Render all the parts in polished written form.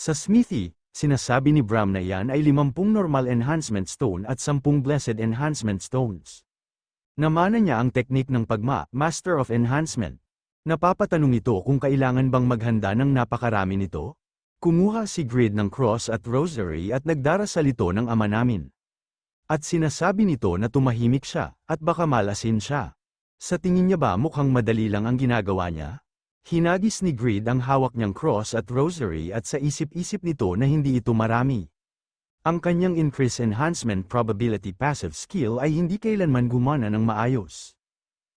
Sa Smithy, sinasabi ni Bram na iyan ay 50 normal enhancement stone at 10 blessed enhancement stones. Namana niya ang teknik ng Master of Enhancement. Napapatanong ito kung kailangan bang maghanda ng napakarami nito? Kumuha si Grid ng cross at rosary at nagdarasal ito ng Ama Namin. At sinasabi nito na tumahimik siya, at baka malasin siya. Sa tingin niya ba mukhang madali lang ang ginagawa niya? Hinagis ni Grid ang hawak niyang cross at rosary at sa isip-isip nito na hindi ito marami. Ang kanyang increase enhancement probability passive skill ay hindi kailanman gumana ng maayos.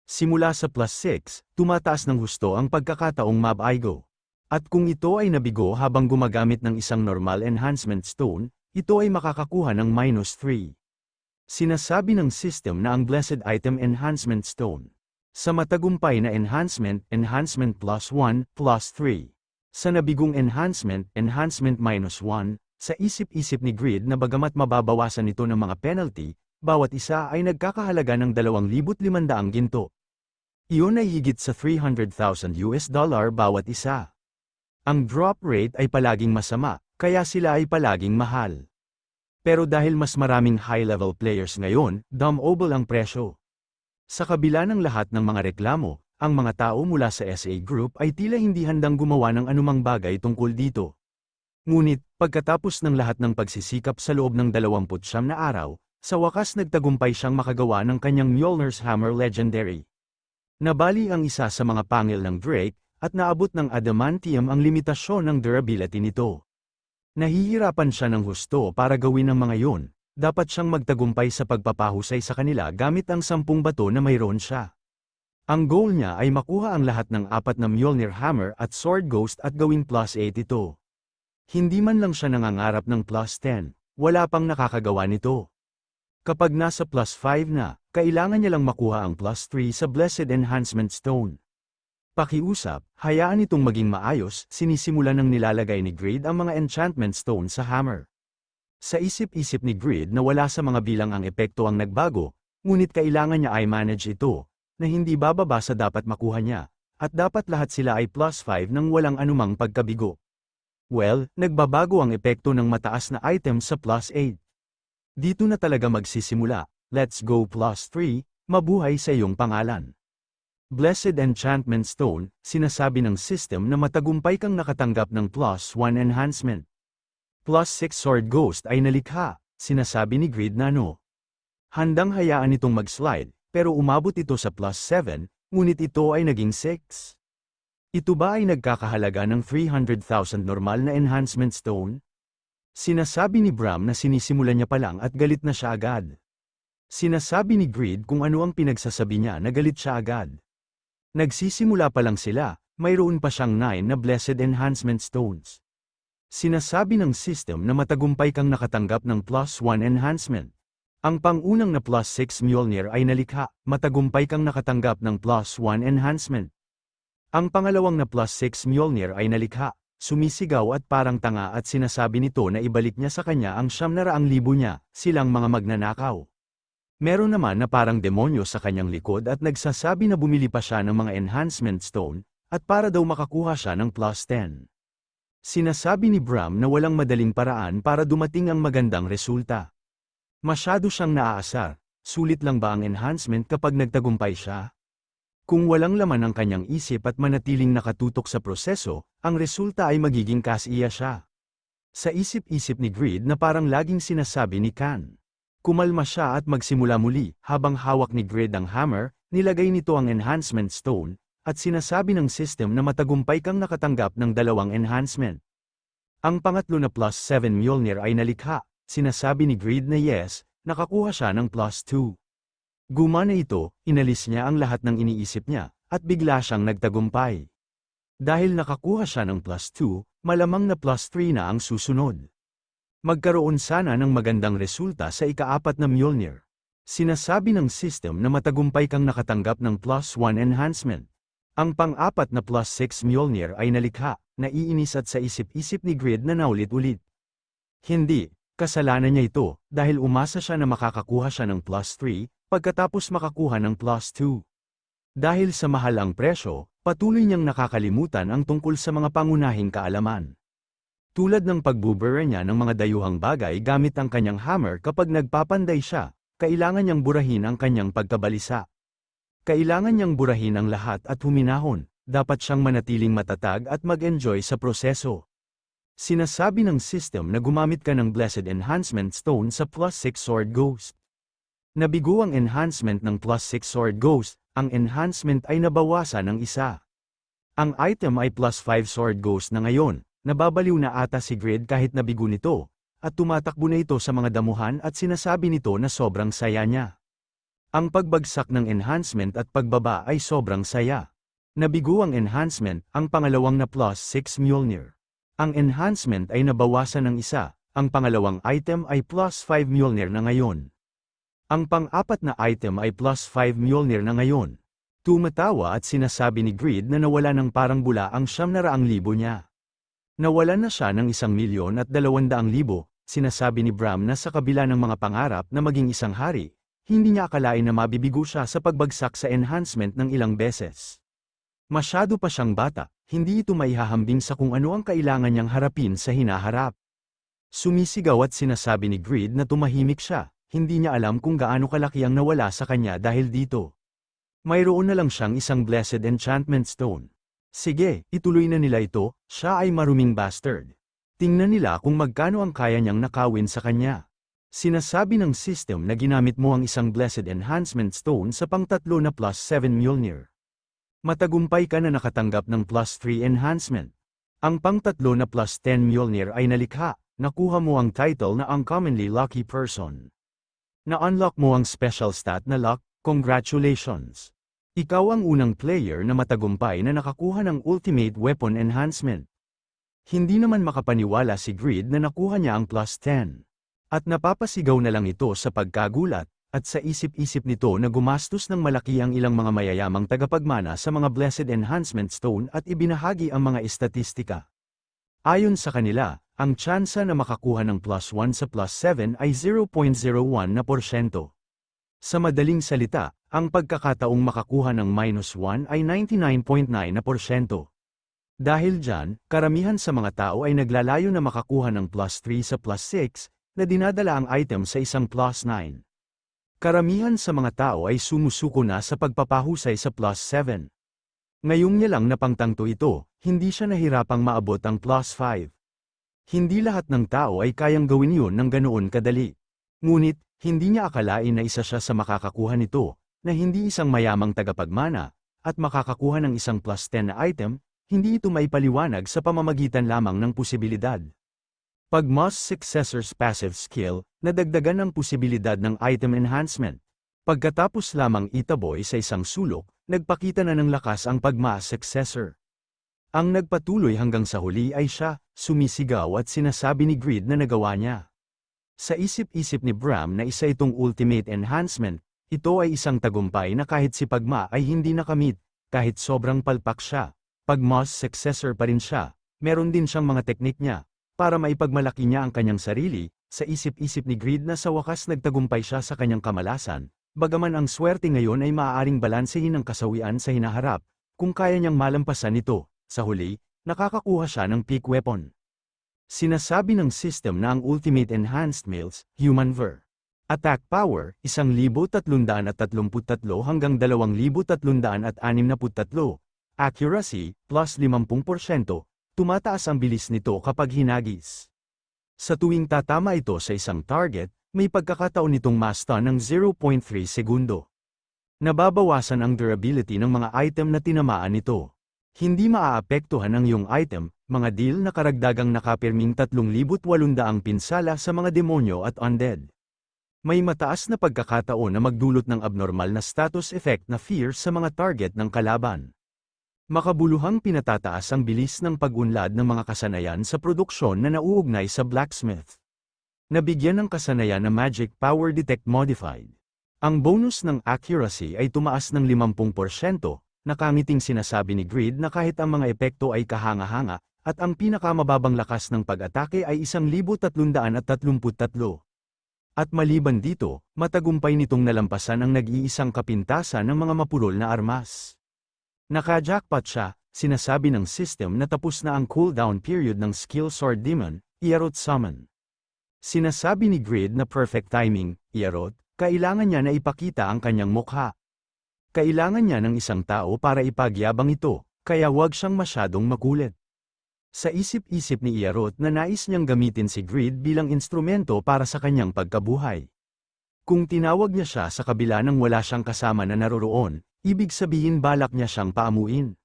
Simula sa +6, tumataas ng husto ang pagkakataong mabaigo. At kung ito ay nabigo habang gumagamit ng isang normal enhancement stone, ito ay makakakuha ng -3. Sinasabi ng system na ang Blessed Item Enhancement Stone. Sa matagumpay na enhancement +1, +3. Sa nabigong enhancement -1, sa isip-isip ni Grid na bagamat mababawasan ito ng mga penalty, bawat isa ay nagkakahalaga ng 2,500 ginto. Iyon ay higit sa $300,000 bawat isa. Ang drop rate ay palaging masama, kaya sila ay palaging mahal. Pero dahil mas maraming high-level players ngayon, dumb-oble ang presyo. Sa kabila ng lahat ng mga reklamo, ang mga tao mula sa SA Group ay tila hindi handang gumawa ng anumang bagay tungkol dito. Ngunit, pagkatapos ng lahat ng pagsisikap sa loob ng 29 na araw, sa wakas nagtagumpay siyang makagawa ng kanyang Mjolnir's Hammer Legendary. Nabali ang isa sa mga pangil ng Drake, at naabot ng adamantium ang limitasyon ng durability nito. Nahihirapan siya ng husto para gawin ang mga yun, dapat siyang magtagumpay sa pagpapahusay sa kanila gamit ang 10 bato na mayroon siya. Ang goal niya ay makuha ang lahat ng 4 na Mjolnir Hammer at Sword Ghost at gawing +8 ito. Hindi man lang siya nangangarap ng +10, wala pang nakakagawa nito. Kapag nasa +5 na, kailangan niya lang makuha ang +3 sa Blessed Enhancement Stone. Pakiusap, hayaan itong maging maayos, sinisimulan ng nilalagay ni Grid ang mga enchantment stone sa hammer. Sa isip-isip ni Grid na wala sa mga bilang ang epekto ang nagbago, ngunit kailangan niya ay manage ito, na hindi bababa sa dapat makuha niya, at dapat lahat sila ay +5 nang walang anumang pagkabigo. Well, nagbabago ang epekto ng mataas na item sa +8. Dito na talaga magsisimula, let's go +3, mabuhay sa iyong pangalan. Blessed Enchantment Stone, sinasabi ng system na matagumpay kang nakatanggap ng +1 enhancement. +6 Sword Ghost ay nalikha, sinasabi ni Grid na no. Handang hayaan itong mag-slide, pero umabot ito sa +7, ngunit ito ay naging 6. Ito ba ay nagkakahalaga ng 300,000 normal na enhancement stone? Sinasabi ni Bram na sinisimulan niya pa lang at galit na siya agad. Sinasabi ni Grid kung ano ang pinagsasabi niya na galit siya agad. Nagsisimula pa lang sila, mayroon pa siyang 9 na Blessed Enhancement Stones. Sinasabi ng system na matagumpay kang nakatanggap ng +1 enhancement. Ang pangunang na +6 Mjolnir ay nalikha, matagumpay kang nakatanggap ng +1 enhancement. Ang pangalawang na +6 Mjolnir ay nalikha, sumisigaw at parang tanga at sinasabi nito na ibalik niya sa kanya ang 900,000 niya, silang mga magnanakaw. Meron naman na parang demonyo sa kanyang likod at nagsasabi na bumili pa siya ng mga enhancement stone, at para daw makakuha siya ng +10. Sinasabi ni Bram na walang madaling paraan para dumating ang magandang resulta. Masyado siyang naaasar, sulit lang ba ang enhancement kapag nagtagumpay siya? Kung walang laman ang kanyang isip at manatiling nakatutok sa proseso, ang resulta ay magiging kasiya siya. Sa isip-isip ni Grid na parang laging sinasabi ni Khan. Kumalma siya at magsimula muli, habang hawak ni Grid ang hammer, nilagay nito ang enhancement stone, at sinasabi ng system na matagumpay kang nakatanggap ng 2 enhancement. Ang pangatlo na +7 Mjolnir ay nalikha, sinasabi ni Grid na yes, nakakuha siya ng +2. Gumana ito, inalis niya ang lahat ng iniisip niya, at bigla siyang nagtagumpay. Dahil nakakuha siya ng +2, malamang na +3 na ang susunod. Magkaroon sana ng magandang resulta sa ika-4 na Mjolnir. Sinasabi ng system na matagumpay kang nakatanggap ng +1 enhancement. Ang pang-4 na +6 Mjolnir ay nalikha, naiinis at sa isip-isip ni Grid na naulit-ulit. Hindi, kasalanan niya ito, dahil umasa siya na makakakuha siya ng +3, pagkatapos makakuha ng +2. Dahil sa mahal ang presyo, patuloy niyang nakakalimutan ang tungkol sa mga pangunahing kaalaman. Tulad ng pagbubura niya ng mga dayuhang bagay gamit ang kanyang hammer kapag nagpapanday siya, kailangan niyang burahin ang kanyang pagkabalisa. Kailangan niyang burahin ang lahat at huminahon, dapat siyang manatiling matatag at mag-enjoy sa proseso. Sinasabi ng system na gumamit ka ng Blessed Enhancement Stone sa +6 Sword Ghost. Nabigo ang enhancement ng +6 Sword Ghost, ang enhancement ay nabawasan ng isa. Ang item ay +5 Sword Ghost na ngayon. Nababaliw na ata si Grid kahit nabigo nito, at tumatakbo na ito sa mga damuhan at sinasabi nito na sobrang saya niya. Ang pagbagsak ng enhancement at pagbaba ay sobrang saya. Nabigo ang enhancement, ang pangalawang na +6 Mjolnir. Ang enhancement ay nabawasan ng isa, ang pangalawang item ay +5 Mjolnir na ngayon. Ang pang-apat na item ay +5 Mjolnir na ngayon. Tumatawa at sinasabi ni Grid na nawala ng parang bula ang 700,000 niya. Nawalan na siya ng 1,200,000, sinasabi ni Bram na sa kabila ng mga pangarap na maging isang hari, hindi niya akalain na mabibigo siya sa pagbagsak sa enhancement ng ilang beses. Masyado pa siyang bata, hindi ito maihahambing sa kung ano ang kailangan niyang harapin sa hinaharap. Sumisigaw at sinasabi ni Grid na tumahimik siya, hindi niya alam kung gaano kalaki ang nawala sa kanya dahil dito. Mayroon na lang siyang isang Blessed Enchantment Stone. Sige, ituloy na nila ito, siya ay maruming bastard. Tingnan nila kung magkano ang kaya niyang nakawin sa kanya. Sinasabi ng system na ginamit mo ang isang Blessed Enhancement Stone sa pang-3 na +7 Mjolnir. Matagumpay ka na nakatanggap ng +3 enhancement. Ang pang-3 na +10 Mjolnir ay nalikha, nakuha mo ang title na Uncommonly Lucky Person. Na-unlock mo ang special stat na Luck, congratulations! Ikaw ang unang player na matagumpay na nakakuha ng Ultimate Weapon Enhancement. Hindi naman makapaniwala si Grid na nakuha niya ang +10. At napapasigaw na lang ito sa pagkagulat, at sa isip-isip nito na gumastos ng malaki ang ilang mga mayayamang tagapagmana sa mga Blessed Enhancement Stone at ibinahagi ang mga estatistika. Ayon sa kanila, ang tsansa na makakuha ng +1 sa +7 ay 0.01%. Sa madaling salita, ang pagkakataong makakuha ng -1 ay 99.9%. Dahil dyan, karamihan sa mga tao ay naglalayo na makakuha ng +3 sa +6, na dinadala ang item sa isang +9. Karamihan sa mga tao ay sumusuko na sa pagpapahusay sa +7. Ngayong niya lang napangtangto ito, hindi siya nahirapang maabot ang +5. Hindi lahat ng tao ay kayang gawin yun ng ganoon kadali. Ngunit, hindi niya akalain na isa siya sa makakakuha nito, na hindi isang mayamang tagapagmana, at makakakuha ng isang +10 na item, hindi ito maipaliwanag sa pamamagitan lamang ng posibilidad. Pag Moss Successor's passive skill, nadagdagan ang posibilidad ng item enhancement. Pagkatapos lamang itaboy sa isang sulok, nagpakita na ng lakas ang pag-Moss Successor. Ang nagpatuloy hanggang sa huli ay siya, sumisigaw at sinasabi ni Grid na nagawa niya. Sa isip-isip ni Bram na isa itong ultimate enhancement, ito ay isang tagumpay na kahit si Pagma ay hindi nakamit, kahit sobrang palpak siya. Pag-Moss Successor pa rin siya, meron din siyang mga teknik niya, para maipagmalaki niya ang kanyang sarili, sa isip-isip ni Grid na sa wakas nagtagumpay siya sa kanyang kamalasan, bagaman ang swerte ngayon ay maaaring balansehin ang kasawian sa hinaharap, kung kaya niyang malampasan ito, sa huli, nakakakuha siya ng peak weapon. Sinasabi ng system na ang Ultimate Enhanced Mills, Human Ver. Attack Power, 1,333 hanggang 2,363. Accuracy, plus 50%, tumataas ang bilis nito kapag hinagis. Sa tuwing tatama ito sa isang target, may pagkakataon nitong ma-stun ng 0.3 segundo. Nababawasan ang durability ng mga item na tinamaan nito. Hindi maaapektuhan ang iyong item, mga deal na karagdagang nakapirming 3,800 pinsala sa mga demonyo at undead. May mataas na pagkakataon na magdulot ng abnormal na status effect na fear sa mga target ng kalaban. Makabuluhang pinatataas ang bilis ng pag-unlad ng mga kasanayan sa produksyon na nauugnay sa blacksmith. Nabigyan ng kasanayan na Magic Power Detect Modified. Ang bonus ng accuracy ay tumaas ng 50%, nakangiting sinasabi ni Grid na kahit ang mga epekto ay kahanga-hanga, at ang pinakamababang lakas ng pag-atake ay 1,333. At maliban dito, matagumpay nitong nalampasan ang nag-iisang kapintasan ng mga mapurol na armas. Naka-jackpot siya, sinasabi ng system na tapos na ang cooldown period ng skill Sword Demon, Iarot Summon. Sinasabi ni Grid na perfect timing, Iarot, kailangan niya na ipakita ang kanyang mukha. Kailangan niya ng isang tao para ipagyabang ito, kaya huwag siyang masyadong makulit. Sa isip-isip ni Iarot na nais niyang gamitin si Grid bilang instrumento para sa kanyang pagkabuhay. Kung tinawag niya siya sa kabila ng wala siyang kasama na naroroon, ibig sabihin balak niya siyang paamuin.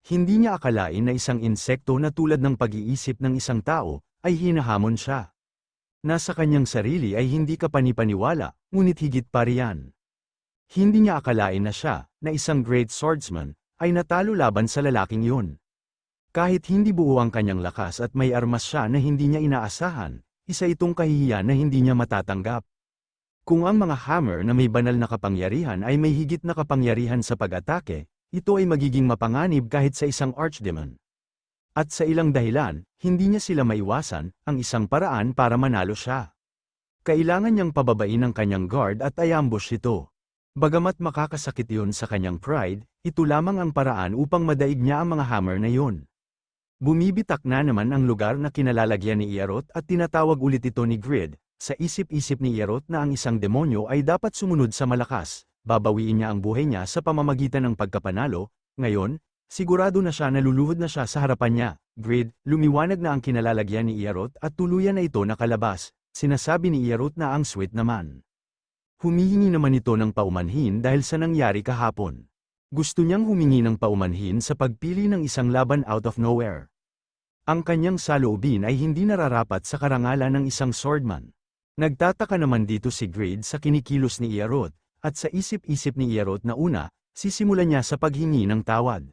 Hindi niya akalain na isang insekto na tulad ng pag-iisip ng isang tao, ay hinahamon siya. Nasa kanyang sarili ay hindi ka panipaniwala, ngunit higit pa riyan. Hindi niya akalain na siya, na isang great swordsman, ay natalo laban sa lalaking yun. Kahit hindi buo ang kanyang lakas at may armas siya na hindi niya inaasahan, isa itong kahihiyan na hindi niya matatanggap. Kung ang mga hammer na may banal na kapangyarihan ay may higit na kapangyarihan sa pag-atake, ito ay magiging mapanganib kahit sa isang archdemon. At sa ilang dahilan, hindi niya sila maiwasan, ang isang paraan para manalo siya. Kailangan niyang pababain ang kanyang guard at i-ambush ito. Bagamat makakasakit yun sa kanyang pride, ito lamang ang paraan upang madaig niya ang mga hammer na yun. Bumibitak na naman ang lugar na kinalalagyan ni Iarot at tinatawag ulit ito ni Grid. Sa isip-isip ni Iarot na ang isang demonyo ay dapat sumunod sa malakas, babawiin niya ang buhay niya sa pamamagitan ng pagkapanalo. Ngayon, sigurado na siya na luluhod na siya sa harapan niya. Grid, lumiwanag na ang kinalalagyan ni Iarot at tuluyan na ito nakalabas. Sinasabi ni Iarot na ang sweet naman. Humihingi naman ito ng paumanhin dahil sa nangyari kahapon. Gusto niyang humingi ng paumanhin sa pagpili ng isang laban out of nowhere. Ang kanyang saloobin ay hindi nararapat sa karangalan ng isang swordman. Nagtataka naman dito si Grid sa kinikilos ni Iarot, at sa isip-isip ni Iarot na una, sisimulan niya sa paghingi ng tawad.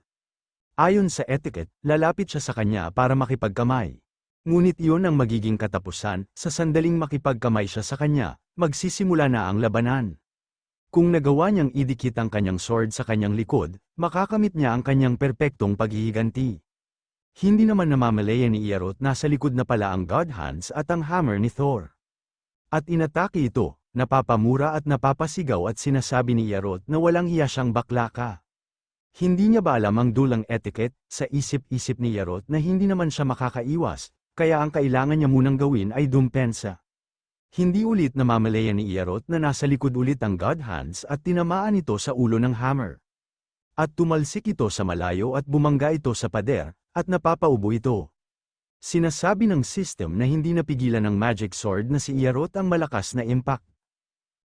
Ayon sa etiquette, lalapit siya sa kanya para makipagkamay. Ngunit iyon ang magiging katapusan, sa sandaling makipagkamay siya sa kanya, magsisimula na ang labanan. Kung nagawa niyang idikit ang kanyang sword sa kanyang likod, makakamit niya ang kanyang perpektong paghihiganti. Hindi naman namamalaya ni Iarot na sa likod na pala ang God Hands at ang hammer ni Thor. At inatake ito, napapamura at napapasigaw at sinasabi ni Iarot na walang hiya siyang bakla ka. Hindi niya ba alam ang dulang etiquette, sa isip-isip ni Iarot na hindi naman siya makakaiwas, kaya ang kailangan niya munang gawin ay dumpensa. Hindi ulit namamalaya ni Iarot na nasa likod ulit ang God Hands at tinamaan ito sa ulo ng hammer. At tumalsik ito sa malayo at bumangga ito sa pader, at napapaubo ito. Sinasabi ng system na hindi napigilan ng magic sword na si Iarot ang malakas na impact.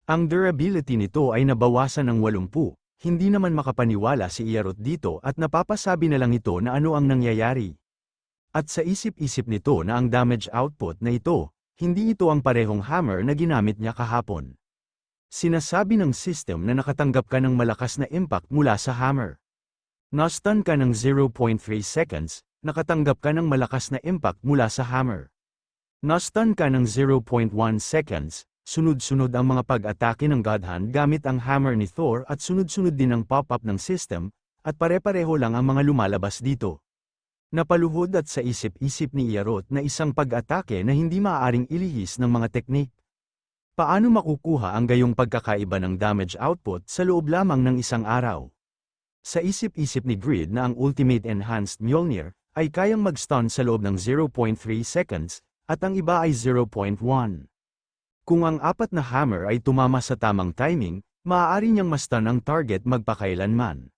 Ang durability nito ay nabawasan ng 80, hindi naman makapaniwala si Iarot dito at napapasabi na lang ito na ano ang nangyayari. At sa isip-isip nito na ang damage output na ito, hindi ito ang parehong hammer na ginamit niya kahapon. Sinasabi ng system na nakatanggap ka ng malakas na impact mula sa hammer. Na-stun ka ng 0.3 seconds, nakatanggap ka ng malakas na impact mula sa hammer. Na-stun ka ng 0.1 seconds, sunod-sunod ang mga pag-atake ng God Hand gamit ang hammer ni Thor at sunod-sunod din ang pop-up ng system, at pare-pareho lang ang mga lumalabas dito. Napaluhod at sa isip-isip ni Iarot na isang pag-atake na hindi maaaring ilihis ng mga teknik. Paano makukuha ang gayong pagkakaiba ng damage output sa loob lamang ng isang araw? Sa isip-isip ni Grid na ang Ultimate Enhanced Mjolnir ay kayang mag-stun sa loob ng 0.3 seconds, at ang iba ay 0.1. Kung ang apat na hammer ay tumama sa tamang timing, maaari niyang ma-stun ang target magpakailanman.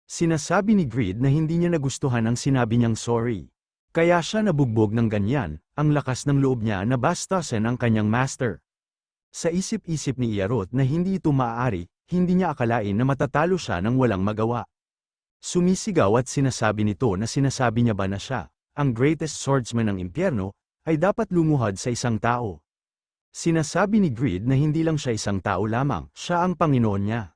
Sinasabi ni Grid na hindi niya nagustuhan ang sinabi niyang sorry. Kaya siya nabugbog ng ganyan, ang lakas ng loob niya na bastasin ang kanyang master. Sa isip-isip ni Iarot na hindi ito maaari, hindi niya akalain na matatalo siya ng walang magawa. Sumisigaw at sinasabi nito na sinasabi niya ba na siya, ang greatest swordsman ng impyerno, ay dapat lumuhad sa isang tao. Sinasabi ni Grid na hindi lang siya isang tao lamang, siya ang Panginoon niya.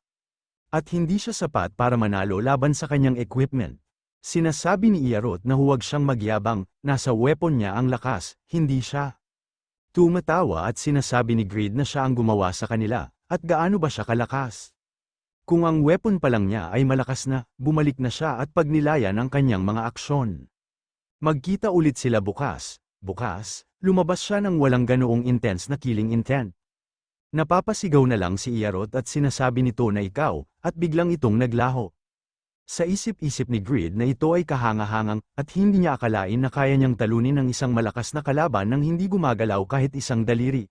At hindi siya sapat para manalo laban sa kanyang equipment. Sinasabi ni Iarot na huwag siyang magyabang, nasa weapon niya ang lakas, hindi siya. Tumatawa at sinasabi ni Grid na siya ang gumawa sa kanila, at gaano ba siya kalakas? Kung ang weapon pa lang niya ay malakas na, bumalik na siya at pagnilayan ang kanyang mga aksyon. Magkita ulit sila bukas, lumabas siya ng walang ganoong intense na killing intent. Napapasigaw na lang si Iarot at sinasabi nito na ikaw, at biglang itong naglaho. Sa isip-isip ni Grid na ito ay kahangahangang at hindi niya akalain na kaya niyang talunin ng isang malakas na kalaban nang hindi gumagalaw kahit isang daliri.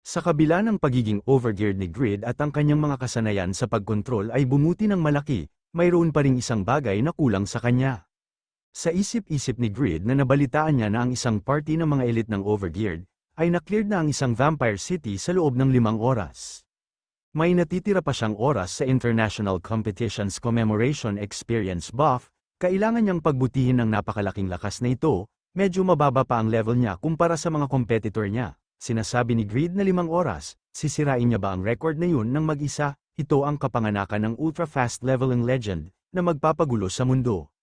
Sa kabila ng pagiging overgeared ni Grid at ang kanyang mga kasanayan sa pagkontrol ay bumuti ng malaki, mayroon pa ring isang bagay na kulang sa kanya. Sa isip-isip ni Grid na nabalitaan niya na ang isang party ng mga elite ng overgeared, ay na-cleared na ang isang vampire city sa loob ng 5 oras. May natitira pa siyang oras sa International Competitions Commemoration Experience buff, kailangan niyang pagbutihin ng napakalaking lakas na ito, medyo mababa pa ang level niya kumpara sa mga competitor niya. Sinasabi ni Grid na 5 oras, sisirain niya ba ang record na yun ng mag-isa? Ito ang kapanganakan ng ultra-fast leveling legend, na magpapagulo sa mundo.